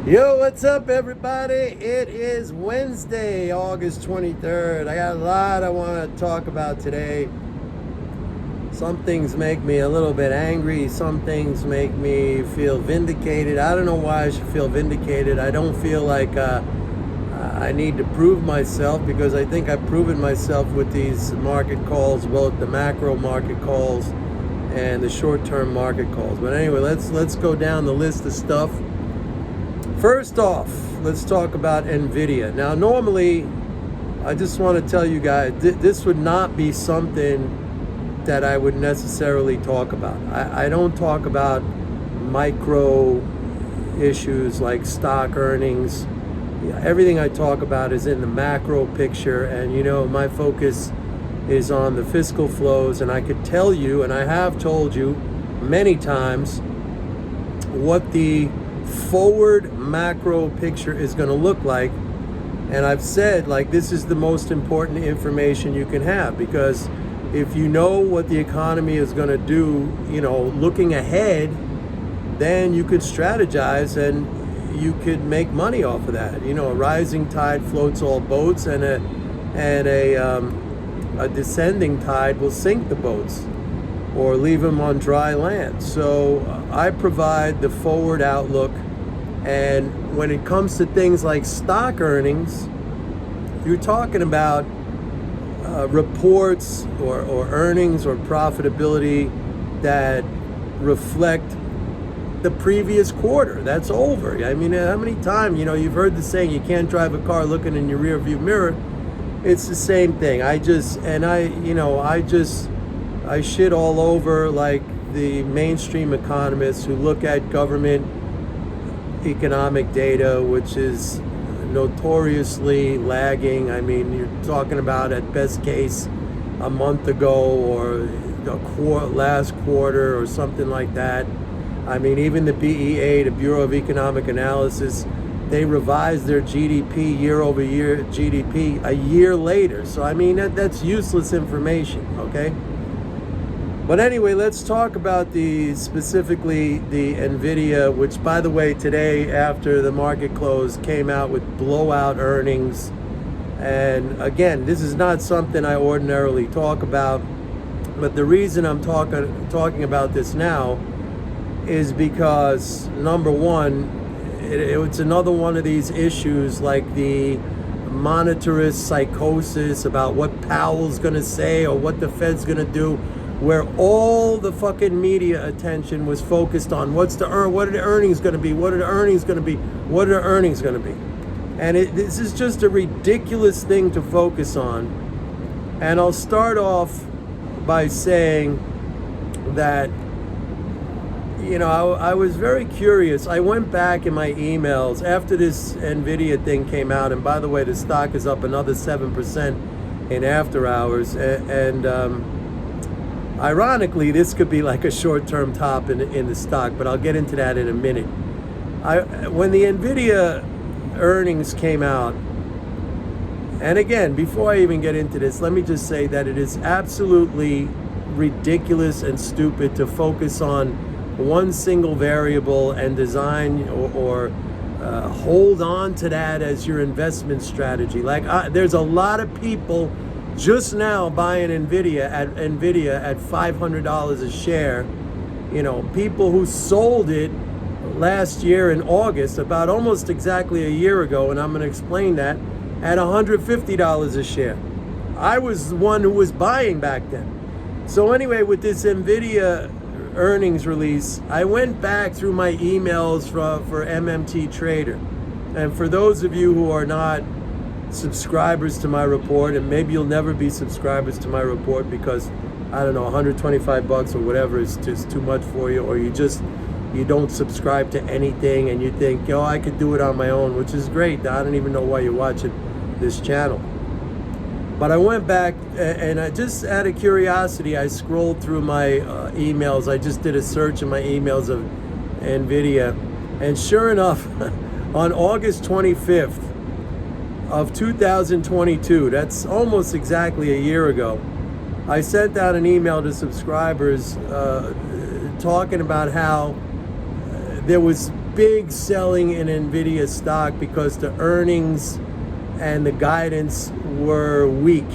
Yo, what's up, everybody? It is Wednesday, August 23rd. I got a lot I want to talk about today. Some things make me a little bit angry. Some things make me feel vindicated. I don't know why I should feel vindicated. I don't feel like I need to prove myself, because I think I've proven myself with these market calls, both the macro market calls and the short-term market calls. But anyway, let's go down the list of stuff. First off, let's talk about Nvidia. Now, normally, I just want to tell you guys, this would not be something that I would necessarily talk about. I don't talk about micro issues like stock earnings. Everything I talk about is in the macro picture, and my focus is on the fiscal flows, and I could tell you, and I have told you many times, what the forward macro picture is going to look like. And I've said, like, this is the most important information you can have, because if you know what the economy is going to do, looking ahead, then you could strategize and you could make money off of that. A rising tide floats all boats, and a descending tide will sink the boats or leave them on dry land. So I provide the forward outlook. And when it comes to things like stock earnings, you're talking about reports or earnings or profitability that reflect the previous quarter. That's over. I mean, how many times, you've heard the saying, you can't drive a car looking in your rear view mirror. It's the same thing. I shit all over like the mainstream economists who look at government economic data, which is notoriously lagging. I mean, you're talking about at best case a month ago or last quarter or something like that. I mean, even the BEA, the Bureau of Economic Analysis, they revised their GDP, year over year GDP, a year later. So I mean, that's useless information, okay? But anyway, let's talk about specifically the Nvidia, which, by the way, today after the market close came out with blowout earnings. And again, this is not something I ordinarily talk about, but the reason I'm talking about this now is because, number one, it's another one of these issues like the monetarist psychosis about what Powell's going to say or what the Fed's going to do, where all the fucking media attention was focused on what are the earnings going to be, what are the earnings going to be, what are the earnings going to be. And this is just a ridiculous thing to focus on. And I'll start off by saying that, I was very curious. I went back in my emails after this Nvidia thing came out, and by the way, the stock is up another 7% in after hours, and ironically, this could be like a short-term top in the stock, but I'll get into that in a minute. When the Nvidia earnings came out, and again, before I even get into this, let me just say that it is absolutely ridiculous and stupid to focus on one single variable and design or hold on to that as your investment strategy. Like, there's a lot of people just now buying Nvidia at $500 a share. People who sold it last year in August, about almost exactly a year ago, and I'm going to explain that, at $150 a share. I was the one who was buying back then. So anyway, with this Nvidia earnings release, I went back through my emails for MMT Trader. And for those of you who are not subscribers to my report, and maybe you'll never be subscribers to my report because, I don't know, $125 or whatever is just too much for you, or you don't subscribe to anything and you think, I could do it on my own, which is great. I don't even know why you're watching this channel. But I went back and I just, out of curiosity, I scrolled through my emails. I just did a search in my emails of Nvidia, and sure enough, on August 25th of 2022, that's almost exactly a year ago, I sent out an email to subscribers talking about how there was big selling in Nvidia stock because the earnings and the guidance were weak,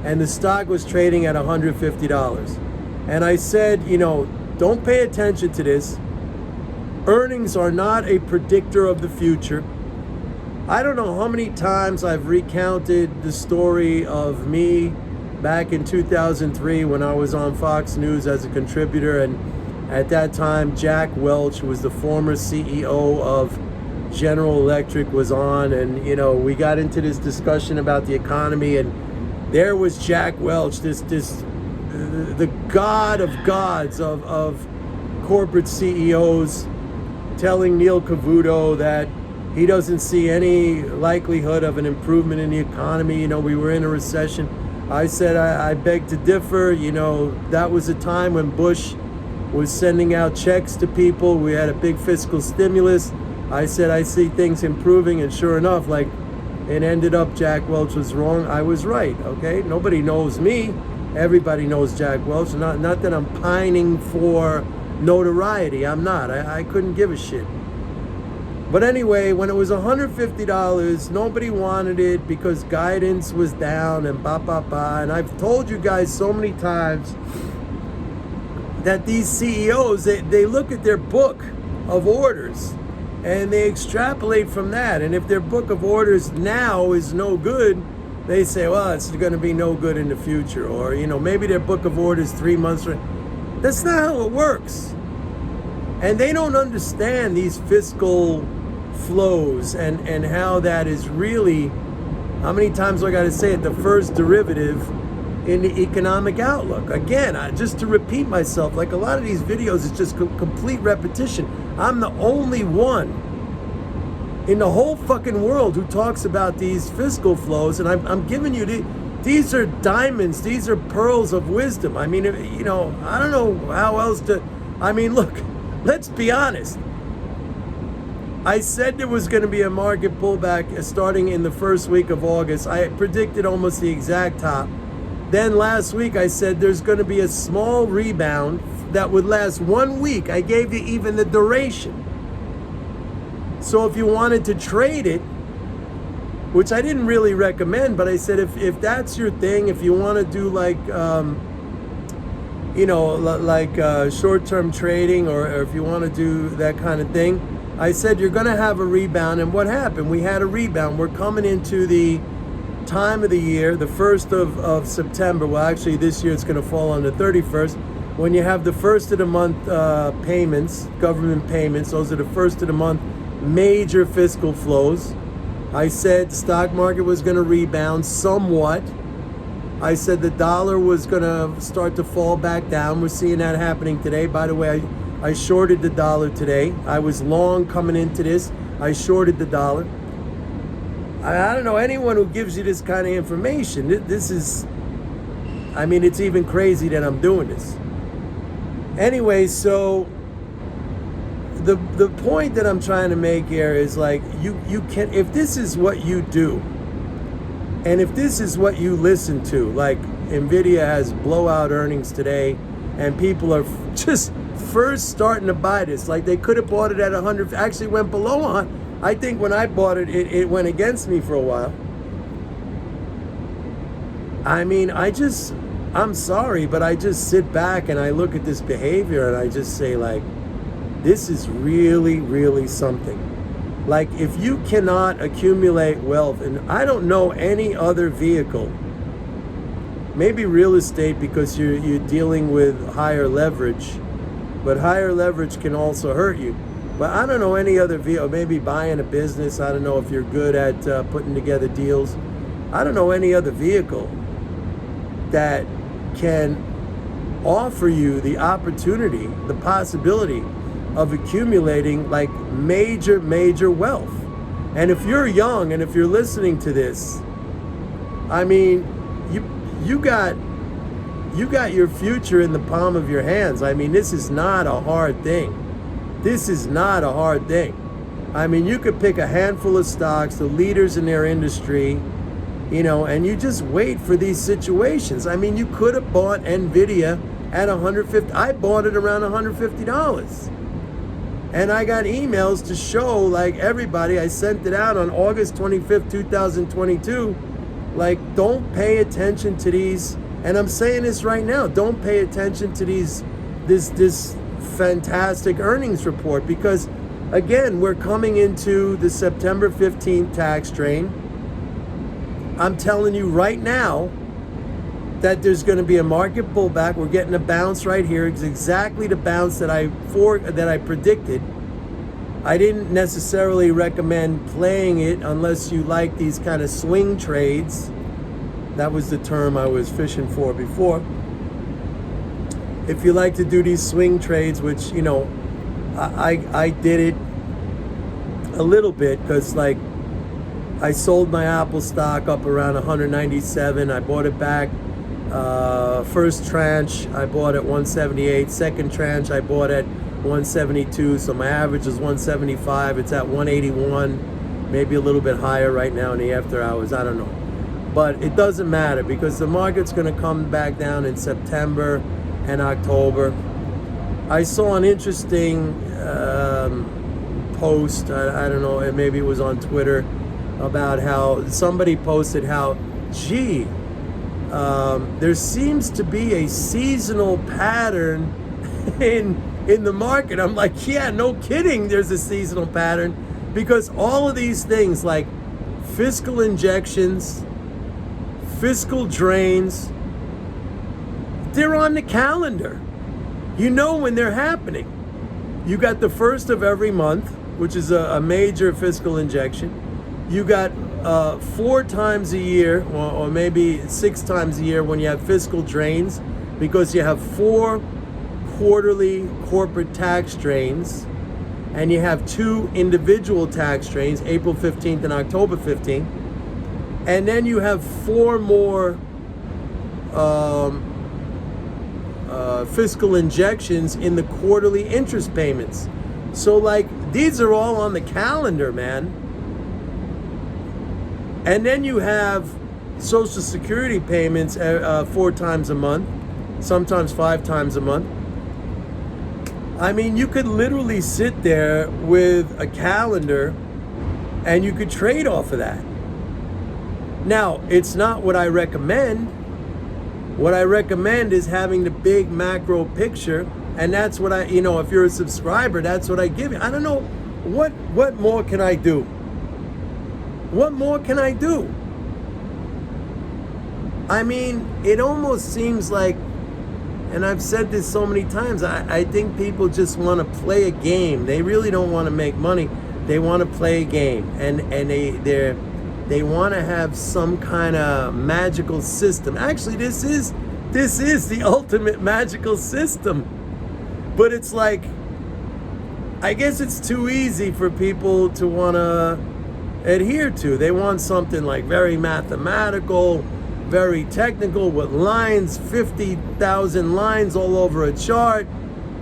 and the stock was trading at $150. And I said, don't pay attention to this. Earnings are not a predictor of the future. I don't know how many times I've recounted the story of me back in 2003 when I was on Fox News as a contributor, and at that time Jack Welch, who was the former CEO of General Electric, was on, and we got into this discussion about the economy, and there was Jack Welch, the god of gods of corporate CEOs, telling Neil Cavuto that he doesn't see any likelihood of an improvement in the economy. We were in a recession. I said, I beg to differ. That was a time when Bush was sending out checks to people. We had a big fiscal stimulus. I said, I see things improving, and sure enough, it ended up Jack Welch was wrong. I was right, okay? Nobody knows me. Everybody knows Jack Welch. Not that I'm pining for notoriety. I'm not. I couldn't give a shit. But anyway, when it was $150, nobody wanted it because guidance was down and And I've told you guys so many times that these CEOs, they look at their book of orders and they extrapolate from that. And if their book of orders now is no good, they say, well, it's going to be no good in the future. Or, maybe their book of orders 3 months. That's not how it works. And they don't understand these fiscal flows and how that is really, how many times do I got to say it, the first derivative in the economic outlook. Again, just to repeat myself, like a lot of these videos, it's just complete repetition. I'm the only one in the whole fucking world who talks about these fiscal flows, and I'm giving you these are diamonds, these are pearls of wisdom. I mean, I don't know how else to, look, let's be honest. I said there was going to be a market pullback starting in the first week of August. I predicted almost the exact top. Then last week I said there's going to be a small rebound that would last 1 week. I gave you even the duration. So if you wanted to trade it, which I didn't really recommend, but I said if that's your thing, if you want to do short-term trading, or if you want to do that kind of thing, I said you're going to have a rebound. And what happened? We had a rebound. We're coming into the time of the year, the 1st of September. Well, actually this year it's going to fall on the 31st. When you have the first of the month payments, government payments, those are the first of the month major fiscal flows. I said the stock market was going to rebound somewhat. I said the dollar was going to start to fall back down. We're seeing that happening today. By the way, I shorted the dollar today. I was long coming into this. I shorted the dollar. I don't know anyone who gives you this kind of information. This is, it's even crazy that I'm doing this. Anyway, so the point that I'm trying to make here is you can, if this is what you do, and if this is what you listen to, like Nvidia has blowout earnings today, and people are just first starting to buy this, like they could have bought it at 100, actually went below 100. I think when I bought it, it went against me for a while. I'm sorry, but I just sit back and I look at this behavior and I just say this is really, really something. If you cannot accumulate wealth, and I don't know any other vehicle, maybe real estate because you're dealing with higher leverage, but higher leverage can also hurt you. But I don't know any other vehicle, maybe buying a business. I don't know if you're good at putting together deals. I don't know any other vehicle that can offer you the opportunity, the possibility of accumulating major wealth. And if you're young and if you're listening to this, you got your future in the palm of your hands. This is not a hard thing. This is not a hard thing. You could pick a handful of stocks, the leaders in their industry, and you just wait for these situations. You could have bought Nvidia at $150. I bought it around $150. And I got emails to show, like, everybody. I sent it out on August 25th, 2022. Like, don't pay attention to these. And I'm saying this right now. Don't pay attention to this fantastic earnings report, because, again, we're coming into the September 15th tax drain. I'm telling you right now that there's going to be a market pullback. We're getting a bounce right here. It's exactly the bounce that I predicted. I didn't necessarily recommend playing it unless you like these kind of swing trades. That was the term I was fishing for before. If you like to do these swing trades, which, you know, I did it a little bit, because, like, I sold my Apple stock up around 197. I bought it back. First tranche, I bought at 178. Second tranche, I bought at 172. So my average is 175. It's at 181, maybe a little bit higher right now in the after hours. I don't know. But it doesn't matter, because the market's going to come back down in September and October. I saw an interesting post, I don't know, maybe it was on Twitter, about how somebody posted how, gee, there seems to be a seasonal pattern in the market. I'm like, yeah, no kidding, there's a seasonal pattern, because all of these things like fiscal injections, fiscal drains, they're on the calendar. You know when they're happening. You got the first of every month, which is a major fiscal injection. You got 4 times a year, or maybe 6 times a year, when you have fiscal drains, because you have 4 quarterly corporate tax drains, and you have 2 individual tax drains, April 15th and October 15th. And then you have 4 more fiscal injections in the quarterly interest payments. So, like, these are all on the calendar, man. And then you have Social Security payments 4 times a month, sometimes 5 times a month. I mean, you could literally sit there with a calendar and you could trade off of that. Now, it's not what I recommend. What I recommend is having the big macro picture, and that's what I, you know, if you're a subscriber, that's what I give you. I don't know, what more can I do? What more can I do? I mean, it almost seems like, and I've said this so many times, I think people just want to play a game. They really don't want to make money. They want to play a game, and they want to have some kind of magical system. Actually, this is the ultimate magical system. But it's like, I guess it's too easy for people to want to adhere to. They want something like very mathematical, very technical, with lines, 50,000 lines all over a chart,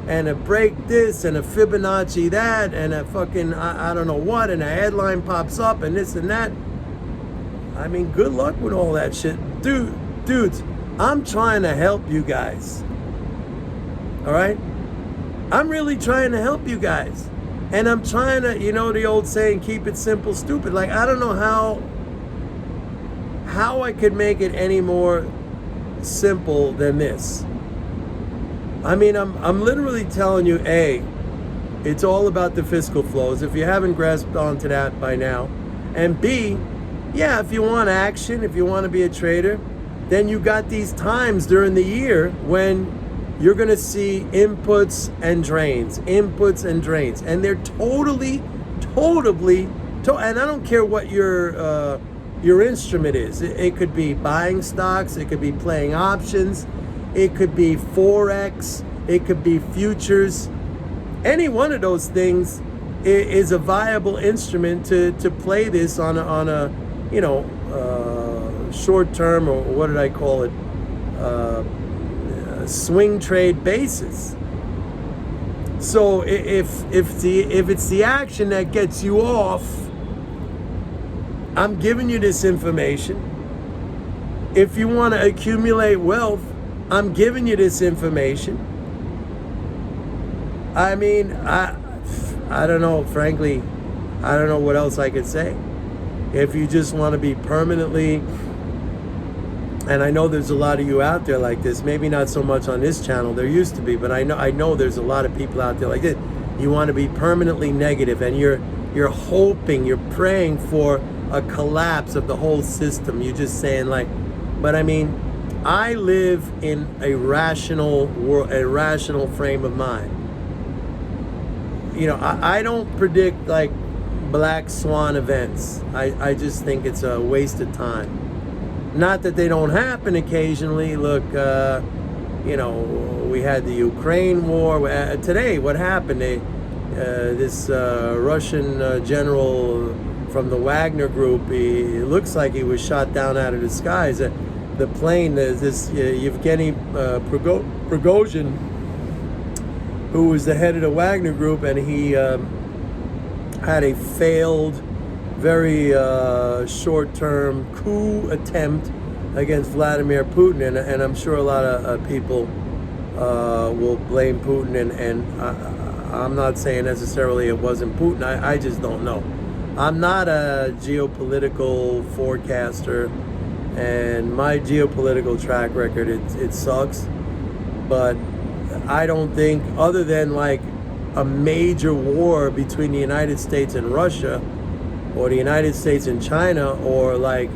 and a break this, and a Fibonacci that, and a fucking, I don't know what, and a headline pops up, and this and that. I mean, good luck with all that shit. Dudes, I'm trying to help you guys. All right? I'm really trying to help you guys. And I'm trying to, you know the old saying, keep it simple, stupid. Like, I don't know how I could make it any more simple than this. I mean, I'm literally telling you, A, it's all about the fiscal flows, if you haven't grasped onto that by now. And B, yeah, if you want action, if you want to be a trader, then you got these times during the year when you're going to see inputs and drains, and they're totally, and I don't care what your instrument is. It could be buying stocks, it could be playing options, it could be Forex, it could be futures. Any one of those things is a viable instrument to play this on a you know, short term, or what did I call it, swing trade basis. So if it's the action that gets you off, I'm giving you this information. If you want to accumulate wealth, I'm giving you this information. I mean, I don't know, frankly, I don't know what else I could say. If you just want to be permanently, and I know there's a lot of you out there like this, maybe not so much on this channel, there used to be, but I know there's a lot of people out there like this. You want to be permanently negative, and you're hoping, you're praying for a collapse of the whole system. You're just saying like, but I mean, I live in a rational world, a rational frame of mind. You know, I don't predict like black swan events. I just think it's a waste of time. Not that they don't happen occasionally. Look, you know, we had the Ukraine war. Today, what happened? This Russian general from the Wagner group, it looks like he was shot down out of the skies. The plane, this Yevgeny Prigozhin, who was the head of the Wagner group, and he had a failed, very short-term coup attempt against Vladimir Putin, and I'm sure a lot of people will blame Putin, and I'm not saying necessarily it wasn't Putin. I just don't know. I'm not a geopolitical forecaster, and my geopolitical track record, it sucks, but I don't think, other than like a major war between the United States and Russia, or the United States and China, or like,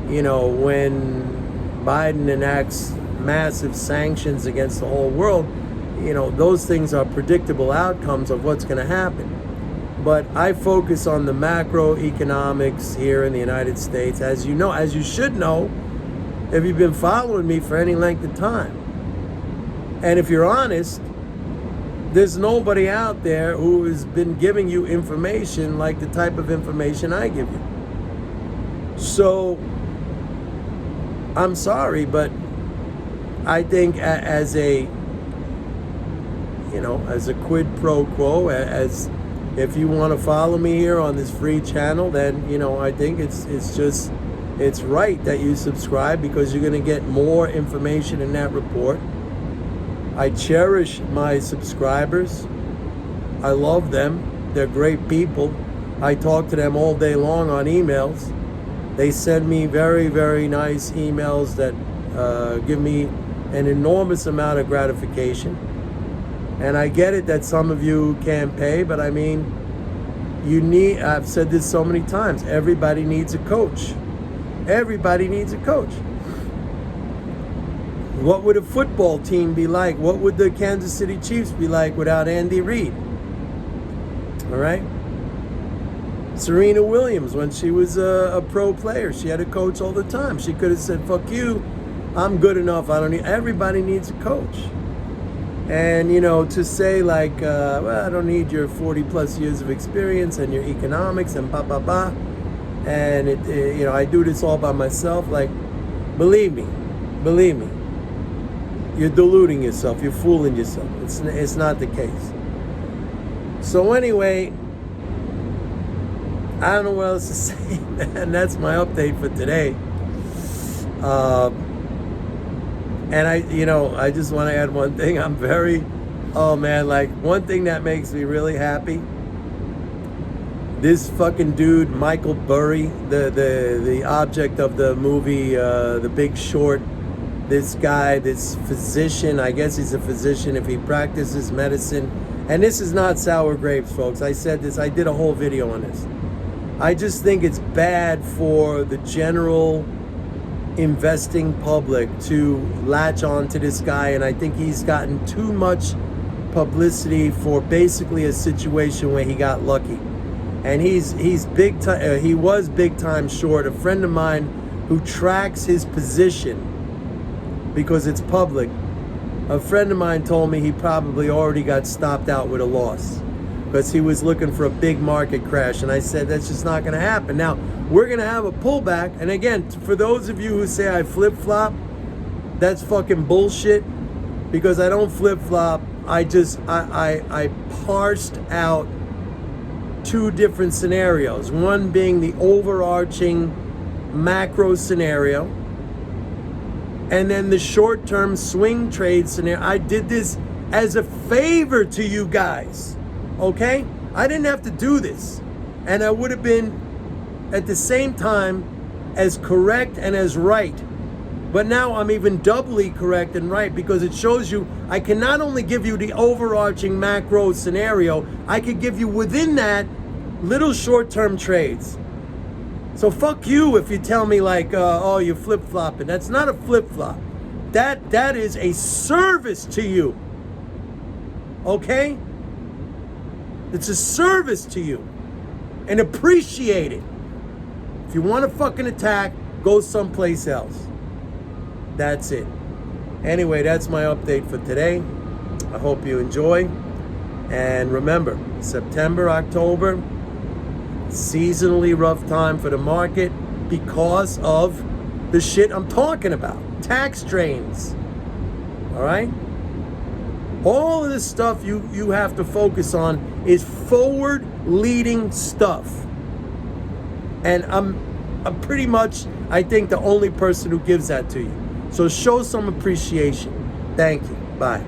you know, when Biden enacts massive sanctions against the whole world, you know, those things are predictable outcomes of what's going to happen. But I focus on the macroeconomics here in the United States, as you know, as you should know, if you've been following me for any length of time. And if you're honest, there's nobody out there who has been giving you information like the type of information I give you. So, I'm sorry, but I think as a, you know, as a quid pro quo, as if you want to follow me here on this free channel, then, you know, I think it's right that you subscribe, because you're going to get more information in that report. I cherish my subscribers. I love them. They're great people. I talk to them all day long on emails. They send me very, very nice emails that give me an enormous amount of gratification. And I get it that some of you can't pay, but I mean, I've said this so many times, everybody needs a coach. Everybody needs a coach. What would a football team be like? What would the Kansas City Chiefs be like without Andy Reid? All right? Serena Williams, when she was a pro player, she had a coach all the time. She could have said, fuck you, I'm good enough, I don't need, everybody needs a coach. And, you know, to say like, well, I don't need your 40 plus years of experience and your economics and and you know, I do this all by myself. Like, believe me, you're deluding yourself, you're fooling yourself. It's not the case. So anyway, I don't know what else to say, man. That's my update for today. And I just want to add one thing. I'm very, oh man, like one thing that makes me really happy. This fucking dude, Michael Burry, the object of the movie, The Big Short. This guy, this physician, I guess he's a physician if he practices medicine. And this is not sour grapes, folks. I said this, I did a whole video on this. I just think it's bad for the general investing public to latch on to this guy, and I think he's gotten too much publicity for basically a situation where he got lucky. And he's big time. He was big time short. A friend of mine who tracks his position because it's public. A friend of mine told me he probably already got stopped out with a loss because he was looking for a big market crash. And I said, that's just not going to happen. Now, we're going to have a pullback. And again, for those of you who say I flip-flop, that's fucking bullshit, because I don't flip-flop. I parsed out two different scenarios. One being the overarching macro scenario, and then the short-term swing trade scenario. I did this as a favor to you guys, okay? I didn't have to do this. And I would have been at the same time as correct and as right. But now I'm even doubly correct and right, because it shows you I can not only give you the overarching macro scenario, I could give you within that little short-term trades. So fuck you if you tell me like, oh, you're flip-flopping. That's not a flip-flop. That is a service to you. Okay? It's a service to you. And appreciate it. If you want to fucking attack, go someplace else. That's it. Anyway, that's my update for today. I hope you enjoy. And remember, September, October, seasonally rough time for the market because of the shit I'm talking about. Tax drains. All right? All of this stuff you have to focus on is forward-leading stuff. And I'm pretty much, I think, the only person who gives that to you. So show some appreciation. Thank you. Bye.